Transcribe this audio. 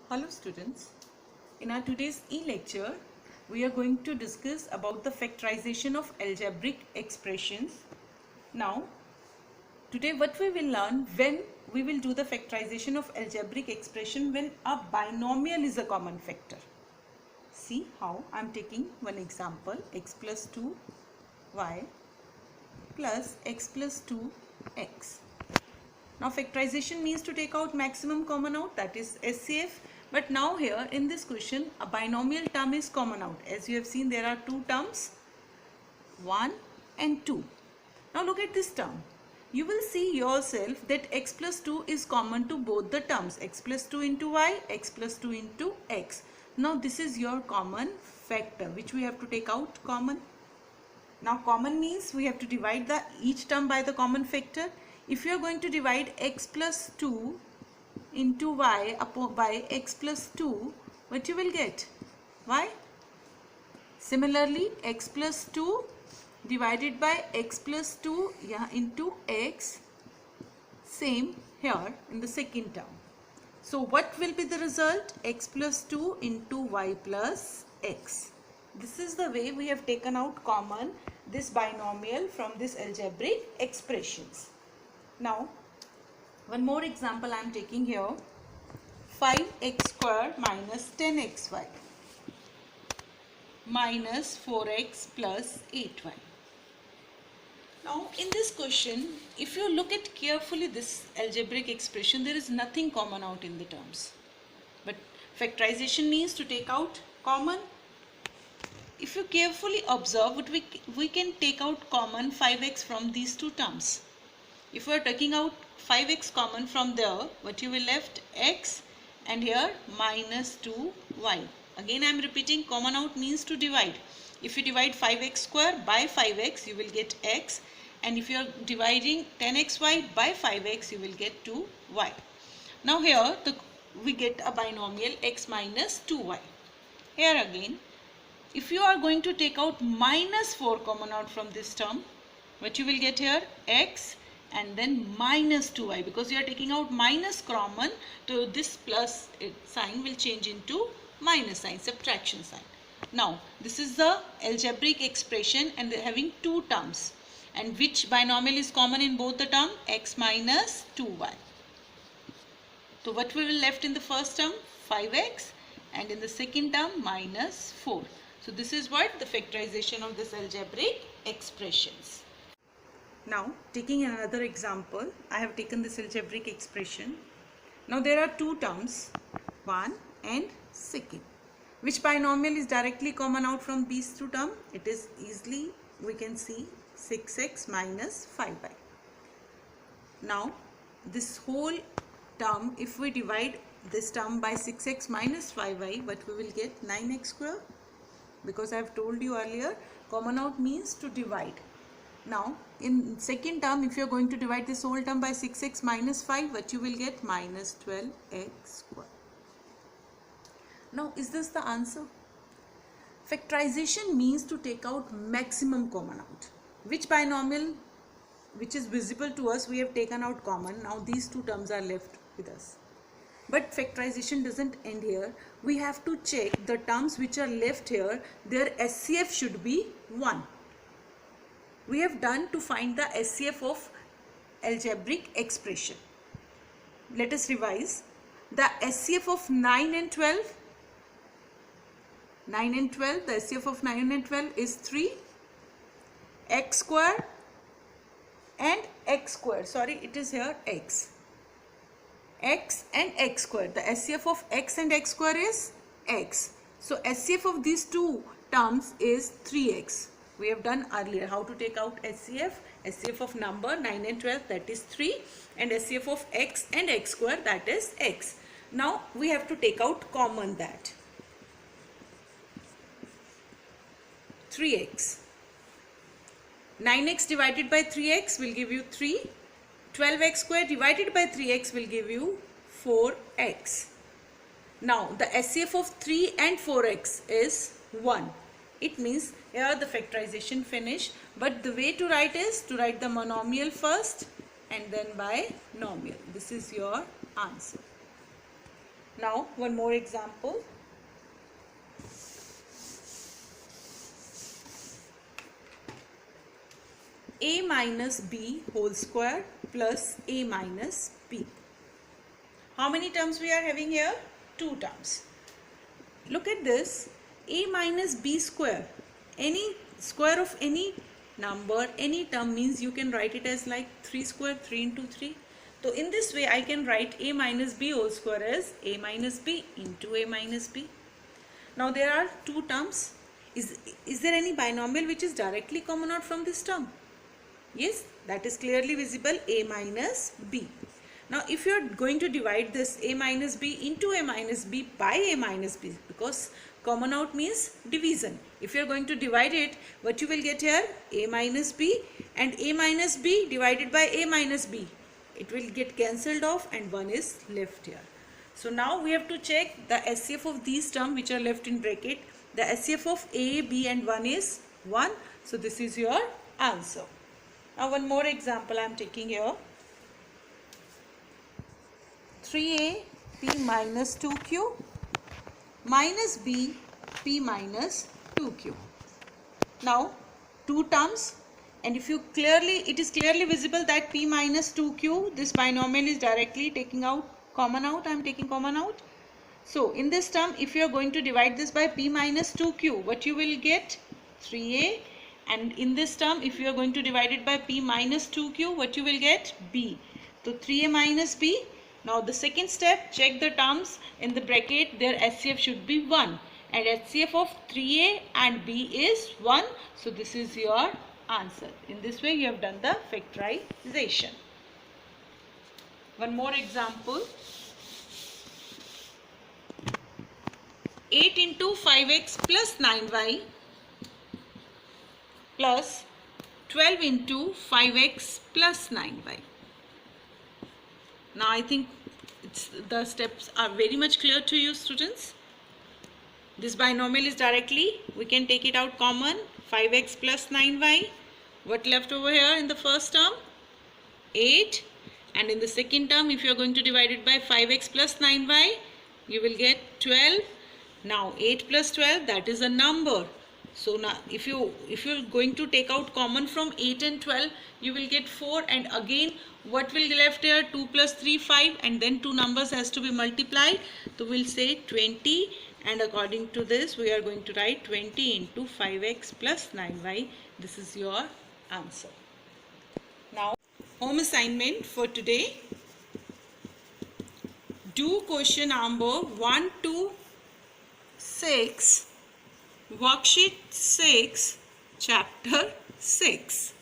Hello students, in our today's e-lecture we are going to discuss about the factorization of algebraic expressions. Now today what we will learn, when we will do the factorization of algebraic expression when a binomial is a common factor. See how I am taking one example, x plus 2y plus x plus 2x. Now factorization means to take out maximum common out, that is SCF. But now here in this question a binomial term is common out. As you have seen, there are two terms, 1 and 2. Now look at this term. You will see yourself that x plus 2 is common to both the terms, x plus 2 into y, x plus 2 into x. Now this is your common factor which we have to take out common. Now common means we have to divide each term by the common factor. If you are going to divide x plus 2 into y by x plus 2, what you will get? Y. Similarly, x plus 2 divided by x plus 2 into x, same here in the second term. So what will be the result? X plus 2 into y plus x. This is the way we have taken out common this binomial from this algebraic expressions. Now one more example I am taking here, 5x square minus 10xy minus 4x plus 8y. Now in this question, if you look at carefully this algebraic expression, there is nothing common out in the terms. But factorization means to take out common. If you carefully observe, we can take out common 5x from these two terms. If we are taking out 5x common from there, what you will left? X, and here minus 2y. Again I am repeating, common out means to divide. If you divide 5x square by 5x, you will get x, and if you are dividing 10xy by 5x, you will get 2y. Now here we get a binomial x minus 2y. Here again, if you are going to take out minus 4 common out from this term, what you will get here? X and then minus 2y, because you are taking out minus common, so this plus sign will change into minus sign, subtraction sign. Now this is the algebraic expression and they are having two terms, and which binomial is common in both the term? X minus 2y. So what we will left in the first term? 5x, and in the second term minus 4. So this is what the factorization of this algebraic expressions. Now taking another example, I have taken this algebraic expression. Now there are two terms, 1 and 2. Which binomial is directly common out from these two terms? It is easily, we can see, 6x minus 5y. Now this whole term, if we divide this term by 6x minus 5y, what we will get? 9x square. Because I have told you earlier, common out means to divide. Now in second term, if you are going to divide this whole term by 6x minus 5, what you will get? Minus 12x square. Now is this the answer? Factorization means to take out maximum common out. Which binomial which is visible to us, we have taken out common. Now these two terms are left with us. But factorization doesn't end here. We have to check the terms which are left here, their SCF should be 1. We have done to find the SCF of algebraic expression. Let us revise. The SCF of 9 and 12. 9 and 12, the SCF of 9 and 12 is 3. X square and x square. Sorry, it is here x. X and x square. The SCF of x and x square is x. So SCF of these two terms is 3x. We have done earlier how to take out SCF. SCF of number 9 and 12, that is 3, and SCF of x and x square, that is x. Now we have to take out common that. 3x. 9x divided by 3x will give you 3. 12x square divided by 3x will give you 4x. Now the SCF of 3 and 4x is 1. It means here the factorization finished, but the way to write is to write the monomial first and then binomial. This is your answer. Now one more example. A minus b whole square plus a minus b. How many terms we are having here? 2 terms. Look at this. A minus b square. Any square of any number, any term means you can write it as like 3 square, 3 into 3. So in this way I can write a minus b whole square as a minus b into a minus b. Now there are 2 terms. Is there any binomial which is directly common out from this term? Yes, that is clearly visible, a minus b. Now if you are going to divide this a minus b into a minus b by a minus b, because common out means division. If you are going to divide it, what you will get here? A minus b, and a minus b divided by a minus b. It will get cancelled off and 1 is left here. So now we have to check the SCF of these terms which are left in bracket. The SCF of a, b and 1 is 1. So this is your answer. Now one more example I am taking here. 3a p minus 2q minus b p minus 2q. Now 2 terms, and if you it is clearly visible that p minus 2q, this binomial is directly taking out common out. I am taking common out. So in this term, if you are going to divide this by p minus 2q, what you will get? 3a. And in this term, if you are going to divide it by p minus 2q, what you will get? B. So 3a minus b. Now the second step, check the terms in the bracket. Their SCF should be 1. And SCF of 3a and b is 1. So this is your answer. In this way you have done the factorization. One more example. 8 into 5x plus 9y plus 12 into 5x plus 9y. Now I think the steps are very much clear to you, students. This binomial is directly, we can take it out common, 5x plus 9y. What left over here in the first term? 8. And in the second term, if you are going to divide it by 5x plus 9y, you will get 12. Now 8 plus 12, that is a number. So now if you are going to take out common from 8 and 12, you will get 4, and again what will be left here? 2 plus 3, 5, and then 2 numbers has to be multiplied. So we will say 20, and according to this we are going to write 20 into 5x plus 9y. This is your answer. Now home assignment for today. Do question number 1 to 6, worksheet 6, chapter 6.